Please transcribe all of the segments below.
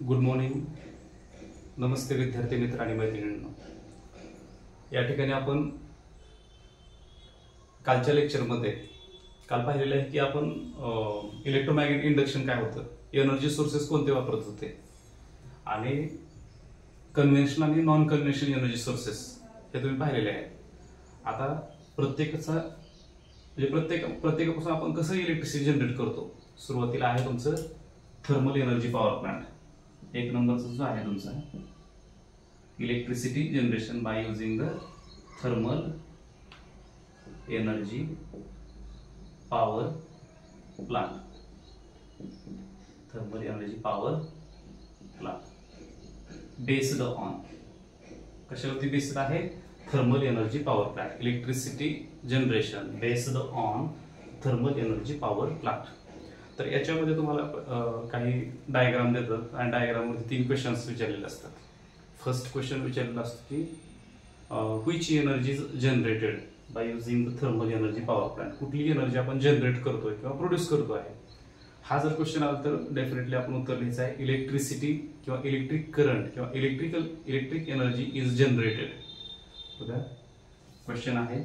Good morning. नमस्ते विद्यार्थी मित्र आणि मैत्रिणींनो. या ठिकाणी आपण कालच्या लेक्चरमध्ये काल पाहिलेलं आहे की आपण इलेक्ट्रोमॅग्नेटिक इंडक्शन काय होतं, एनर्जी सोर्सेस कोणते वापरत होते आणि कन्व्हेन्शनल आणि नॉन कन्व्हेन्शनल एनर्जी सोर्सेस हे तुम्ही पाहिलेले आहेत. आता प्रत्येकापासून आपण कसं इलेक्ट्रिसिटी जनरेट करतो. सुरुवातीला आहे तुमचं थर्मल एनर्जी पॉवर प्लांट. एक नंबरचा जो आहे तुमचा electricity generation by using the thermal energy power plant. Thermal energy power plant based on कशावरती बेस्ड आहे? Thermal energy power plant. Electricity generation based on thermal energy power plant. तर याच्यामध्ये तुम्हाला काही डायग्राम देतात आणि डायग्राममध्ये 3 क्वेश्चन्स विचारलेले असतात. फर्स्ट क्वेश्चन विचारलेला असतो की which energy is generated by using the thermal energy power plant. कुठली एनर्जी आपण जनरेट करतोय किंवा प्रोड्यूस करतो आहे. हा जर क्वेश्चन आला तर डेफिनेटली आपण उत्तर लिहायचं आहे इलेक्ट्रिसिटी किंवा इलेक्ट्रिक करंट किंवा इलेक्ट्रिक एनर्जी इज जनरेटेड. बघा क्वेश्चन आहे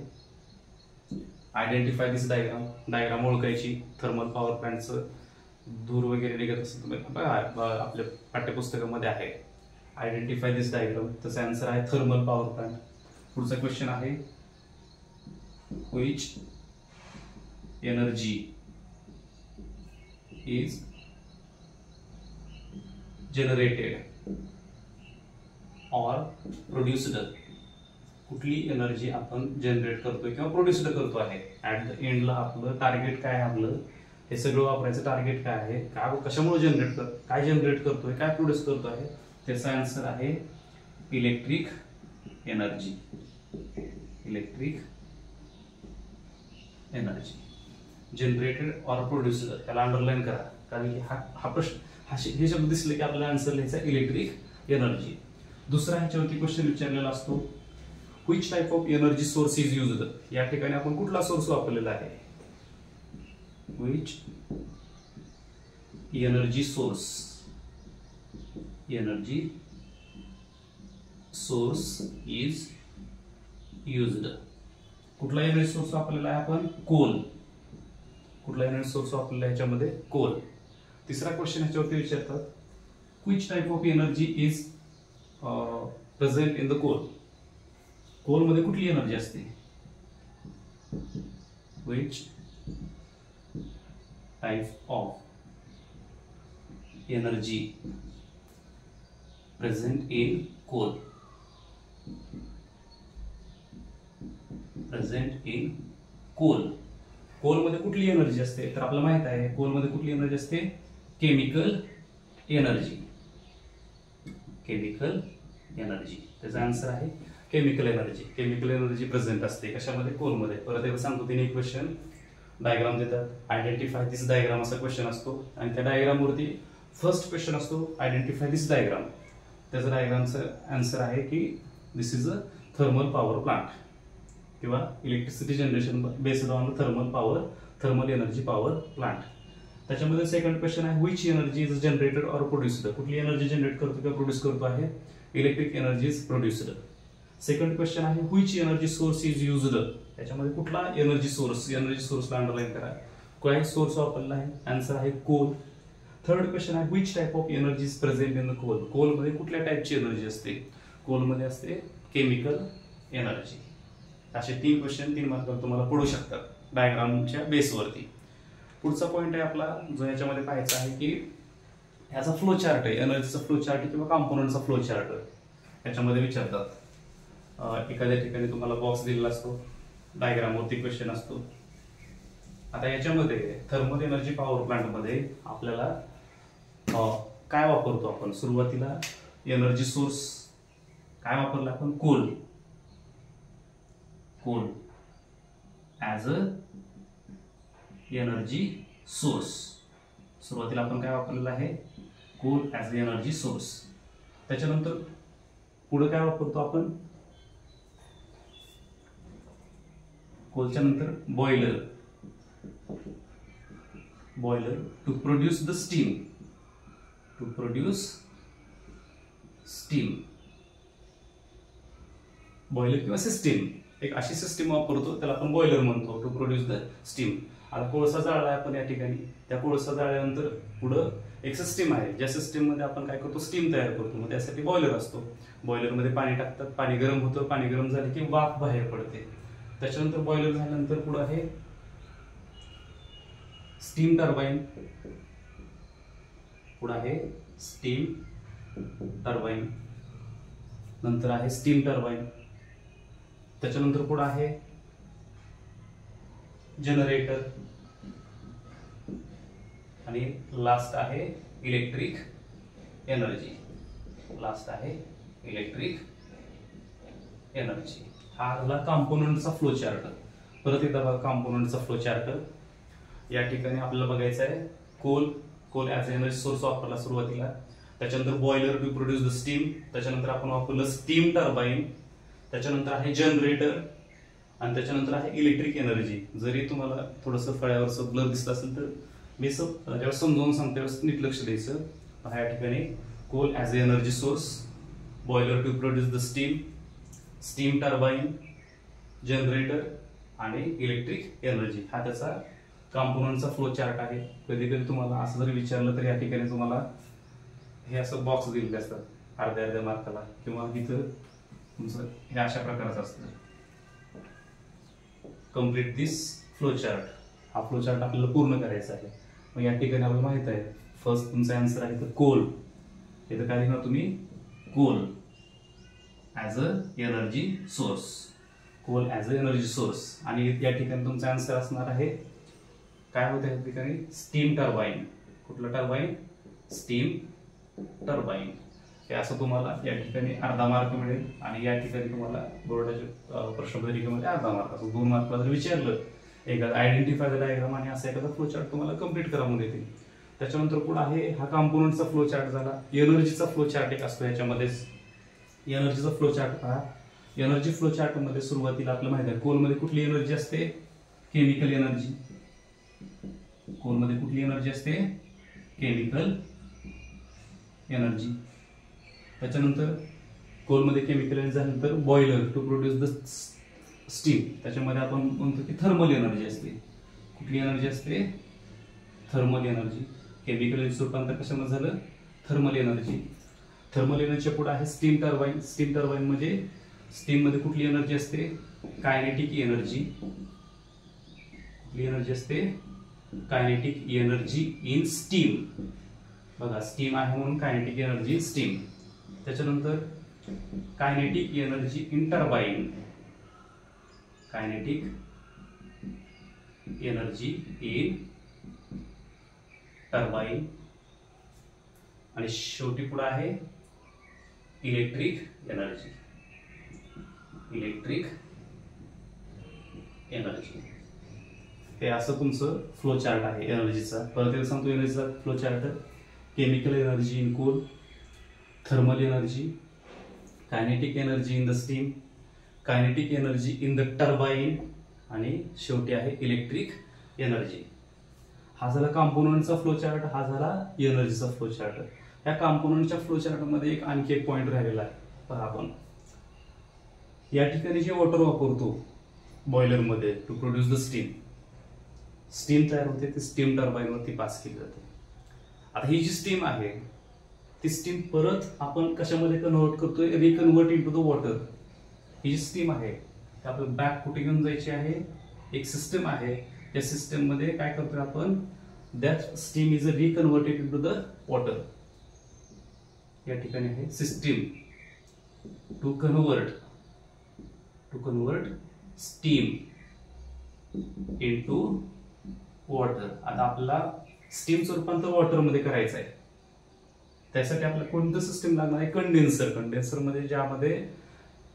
आयडेंटिफाय दिस डायग्राम. डायग्राम ओळखायची. थर्मल पॉवर प्लांटचं धूर वगैरे निघत असेल तुम्ही आपल्या पाठ्यपुस्तकामध्ये आहे. Identify this diagram. त्याचा आन्सर आहे थर्मल पॉवर प्लांट. पुढचा क्वेश्चन आहे which energy is generated or produced. कुठली एनर्जी आपण जनरेट करतोय किंवा प्रोड्यूस करतो आहे. ऍट द एंडला आपलं टार्गेट काय आहे, आपलं हे सगळं वापरायचं टार्गेट काय आहे, काय कशामुळे जनरेट काय जनरेट करतोय, काय प्रोड्यूस करतो आहे. त्याचा आन्सर आहे electric energy. Electric energy generated or produced. त्याला अंडरलाईन करा कारण की हा प्रश्न हे शब्द दिसले की आपल्याला आन्सर लिहायचा इलेक्ट्रिक एनर्जी. दुसरा ह्याच्यावरती क्वेश्चन विचारलेला असतो which type of energy source is used. या ठिकाणी आपण कुठला सोर्स वापरलेला आहे? Which energy source is used. कुठला एनर्जी सोर्स वापरलेला आहे आपण? कोल. कुठला एनर्जी सोर्स वापरलेला आहे ह्याच्यामध्ये? कोल. तिसरा क्वेश्चन ह्याच्यावरती विचारतात which type of energy is present in the coal. कोलमध्ये कुठली एनर्जी असते? Which type of energy present in coal. Present in coal. कोलमध्ये कुठली एनर्जी असते? तर आपल्याला माहित आहे कोलमध्ये कुठली एनर्जी असते? Chemical energy. Chemical energy. त्याचा आन्सर आहे chemical energy. Chemical energy present असते कशामध्ये? कोलमध्ये. परत एकदा सांगतो 3 क्वेश्चन डायग्राम देतात. आयडेंटिफाय दिस डायग्राम असा क्वेश्चन असतो आणि त्या डायग्रामवरती फर्स्ट क्वेश्चन असतो आयडेंटिफाय दिस डायग्राम. त्याचा डायग्रामचं आन्सर आहे की this is a thermal power plant किंवा electricity generation based on thermal energy power plant. त्याच्यामध्ये सेकंड क्वेश्चन आहे which energy is generated or produced. कुठली एनर्जी जनरेट करतो किंवा प्रोड्यूस करतो आहे? Electric energy is produced. Second question आहे which energy source is used. त्याच्यामध्ये कुठला एनर्जी सोर्सला अंडरलाईन करा. काय सोर्स वापरला आहे? आन्सर आहे कोल. थर्ड क्वेश्चन आहे which type of energy is present in the coal. कोलमध्ये कुठल्या टाइपची एनर्जी असते? कोलमध्ये असते केमिकल एनर्जी. असे 3 क्वेश्चन 3 मार्कावर तुम्हाला पडू शकतात डायग्रामच्या बेसवरती. पुढचा पॉइंट आहे आपला जो याच्यामध्ये पाहायचा आहे की याचा फ्लो चार्ट आहे. एनर्जीचा फ्लो चार्ट किंवा कॉम्पोनंटचा फ्लो चार्ट याच्यामध्ये विचारतात. एखाद्या ठिकाणी तुम्हाला बॉक्स दिलेला असतो, डायग्रामवरती क्वेश्चन असतो. आता याच्यामध्ये थर्मल एनर्जी पॉवर प्लांट मध्ये आपल्याला काय वापरतो आपण? सुरुवातीला एनर्जी सोर्स काय वापरला आपण? Coal. Coal as a energy source. सुरुवातीला आपण काय वापरलेलं आहे? Coal as a energy source. त्याच्यानंतर पुढे काय वापरतो आपण? कोलच्या नंतर boiler. boiler to produce the steam. To produce steam, boiler किंवा सिस्टीम, एक अशी सिस्टीम वापरतो त्याला आपण बॉयलर म्हणतो टू प्रोड्यूस द स्टीम. आता कोळसा जाळला आपण या ठिकाणी, त्या कोळसा जाळल्यानंतर पुढं एक सिस्टीम आहे, ज्या सिस्टीम मध्ये आपण काय करतो, स्टीम तयार करतो. मग त्यासाठी बॉयलर असतो. बॉयलरमध्ये पाणी टाकतात, पाणी गरम होतं, पाणी गरम झाले की वाफ बाहेर पडते. त्याच्यानंतर बॉयलर झाल्यानंतर पुढे आहे स्टीम टर्बाइन, पुढे आहे स्टीम टर्बाइन, नंतर आहे स्टीम टर्बाइन, त्याच्यानंतर पुढे आहे जनरेटर आणि लास्ट आहे इलेक्ट्रिक एनर्जी. लास्ट आहे इलेक्ट्रिक एनर्जी. हा झाला कंपोनंटचा फ्लो चार्ट. परत एकदा बघा कंपोनंटचा फ्लो चार्ट. या ठिकाणी आपल्याला बघायचं आहे कोल ॲज एनर्जी सोर्स वापरला सुरुवातीला, त्याच्यानंतर boiler to produce the steam, त्याच्यानंतर आपण वापरलं स्टीम टर्बाइन, त्याच्यानंतर आहे जनरेटर आणि त्याच्यानंतर आहे इलेक्ट्रिक एनर्जी. जरी तुम्हाला थोडंसं फळ्यावरचं ब्लर दिसलं असेल तर मी ज्यावेळेस समजावून सांगते त्यावेळेस नीट लक्ष द्यायचं. या ठिकाणी coal as energy source, boiler to produce the steam, steam turbine, generator आणि इलेक्ट्रिक एनर्जी. हा त्याचा कंपोनंटचा फ्लो चार्ट आहे. कधी कधी तुम्हाला असं जरी विचारलं तर या ठिकाणी तुम्हाला हे असं बॉक्स दिलेले असतात अर्ध्या मार्काला, किंवा इथं तुमचं हे अशा प्रकारचं असतं कम्प्लीट दिस फ्लो चार्ट. हा फ्लो चार्ट आपल्याला पूर्ण करायचा आहे. मग या ठिकाणी आपल्याला माहित आहे फर्स्ट तुमचा आन्सर आहे तर कोल. इथं काय लिहिणार तुम्ही, coal as a energy source, coal as a energy source. आणि या ठिकाणी तुमचा आन्सर असणार आहे काय होतं या ठिकाणी, स्टीम टर्बाइन. कुठलं टर्बाइन, स्टीम टर्बाइन. हे असं तुम्हाला या ठिकाणी अर्धा मार्क मिळेल आणि या ठिकाणी तुम्हाला बोर्डाच्या प्रश्नपत्रिकेमध्ये अर्धा मार्क. असं 2 मार्कला जर विचारलं एखादा आयडेंटिफाय द डायग्राम आणि असा एखादा फ्लो चार्ट तुम्हाला कम्प्लीट करा म्हणून येतील. त्याच्यानंतर पुढे आहे हा कंपोनंटचा फ्लो चार्ट झाला. एनर्जीचा फ्लो चार्ट एक असतो याच्यामध्येच. एनर्जीचा फ्लो चार्ट पहा. एनर्जी फ्लो चार्ट मध्ये सुरुवातीला आपल्याला माहिती आहे कोलमध्ये कुठली एनर्जी असते, केमिकल एनर्जी. कोलमध्ये कुठली एनर्जी असते, केमिकल एनर्जी. त्याच्यानंतर कोलमध्ये केमिकल एनर्जी झाल्यानंतर boiler to produce the steam, त्याच्यामध्ये आपण म्हणतो की थर्मल एनर्जी असते. कुठली एनर्जी असते, थर्मल एनर्जी. केमिकल एनर्जी रूपांतर कशामध्ये झालं, थर्मल एनर्जी. थर्मल एनर्जीच्या पुढे आहे स्टीम टर्बाइन. स्टीम टर्बाइन म्हणजे स्टीम मध्ये कुठली एनर्जी असते, कायनेटिक एनर्जी. कुठली एनर्जी असते, कायनेटिक एनर्जी इन स्टीम. बघा स्टीम आहे म्हणून कायनेटिक एनर्जी इन स्टीम. त्याच्यानंतर kinetic energy in turbine, kinetic energy in turbine. आणि शेवटी पुढे आहे इलेक्ट्रिक एनर्जी, इलेक्ट्रिक एनर्जी. हे असं तुमचं फ्लो चार्ट आहे एनर्जीचा. परत एकदा सांगतो एनर्जीचा flow chart. Chemical energy in coal, thermal energy, kinetic energy in the steam, kinetic energy in the turbine आणि शेवटी आहे इलेक्ट्रिक एनर्जी. हा झाला कंपोनंटचा फ्लो चार्ट, हा झाला एनर्जीचा फ्लो चार्ट. या कंपोनंटच्या फ्लो चार्ट मध्ये एक आणखी एक पॉइंट राहिलेला आहे. पहा आपण या ठिकाणी जे वॉटर वापरतो बॉयलर मध्ये to produce the steam, steam तयार होते ती स्टीम टर्बाइन वरती पास केली जाते. आता ही जी स्टीम आहे ती स्टीम परत आपण कशामध्ये कन्वर्ट करतोय, रिकन्वर्ट इनटू द वॉटर. ही जी स्टीम आहे ती आपल्याला बॅक कुठे घेऊन जायची आहे, एक सिस्टम आहे. त्या सिस्टम मध्ये काय करतोय आपण, that steam is reconverted into the water. या ठिकाणी आहे system to convert steam into water. आता आपल्याला स्टीमचं रूपांतर वॉटर मध्ये करायचं आहे. त्यासाठी आपल्याला कोणतं सिस्टम लागणार आहे, कंडेन्सर. कंडेन्सर मध्ये ज्यामध्ये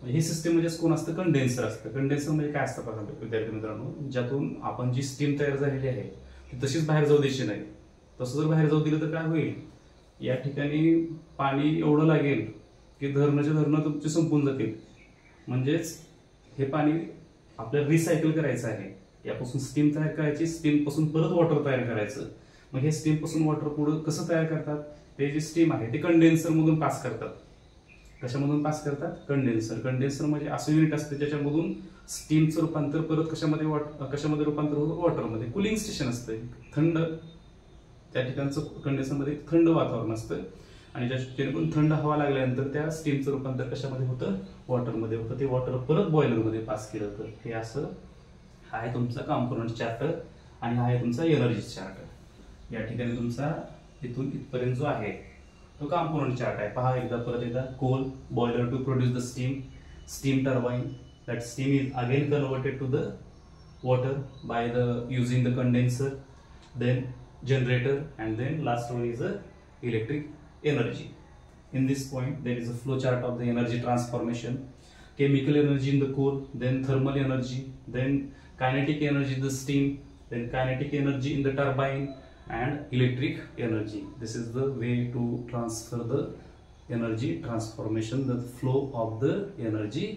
ही सिस्टम म्हणजे कोण असतं, कंडेन्सर असतं. कंडेन्सर म्हणजे काय असतं बघा विद्यार्थी मित्रांनो, ज्यातून आपण जी स्टीम तयार झालेली आहे ती तशीच बाहेर जाऊ द्यायची नाही. तसं जर बाहेर जाऊ दिलं तर काय होईल, या ठिकाणी पाणी एवढं लागेल की धरणं तुमचे संपून जातील. म्हणजेच हे पाणी आपल्याला रिसायकल करायचं आहे. यापासून स्टीम तयार करायची, स्टीम पासून परत वॉटर तयार करायचं. मग हे स्टीम पासून वॉटर पुढे कसं तयार करतात, ते जे स्टीम आहे ते कंडेन्सर मधून पास करतात. कशामधून पास करतात? कंडेन्सर. कंडेन्सर म्हणजे असं युनिट असतं ज्याच्यामधून स्टीमचं रूपांतर परत कशामध्ये रूपांतर होतं? वॉटरमध्ये. कूलिंग स्टेशन असतं, थंड, त्या ठिकाणचं कंडेन्सरमध्ये थंड वातावरण असतं आणि जेणेकरून थंड हवा लागल्यानंतर त्या स्टीमचं रूपांतर कशामध्ये होतं? वॉटरमध्ये होतं. ते वॉटर परत बॉयलरमध्ये पास केलं जातं. हे असं हा आहे तुमचा कॉम्पोनंट चार्ट आणि हा आहे तुमचा एनर्जी चार्ट. या ठिकाणी तुमचा इथून इथपर्यंत जो आहे तो कॉम्पोनंट चार्ट आहे. पहा परत एकदा. Coal boiler to produce the steam, steam turbine, that steam is again converted to the water by using the condenser, then generator, and then last one is the electric energy. In this point there is a flow chart of the energy transformation. Chemical energy in the coal, then thermal energy, then kinetic energy in the steam, then kinetic energy in the turbine, and electric energy. This is the way to transfer the energy transformation, the flow of the energy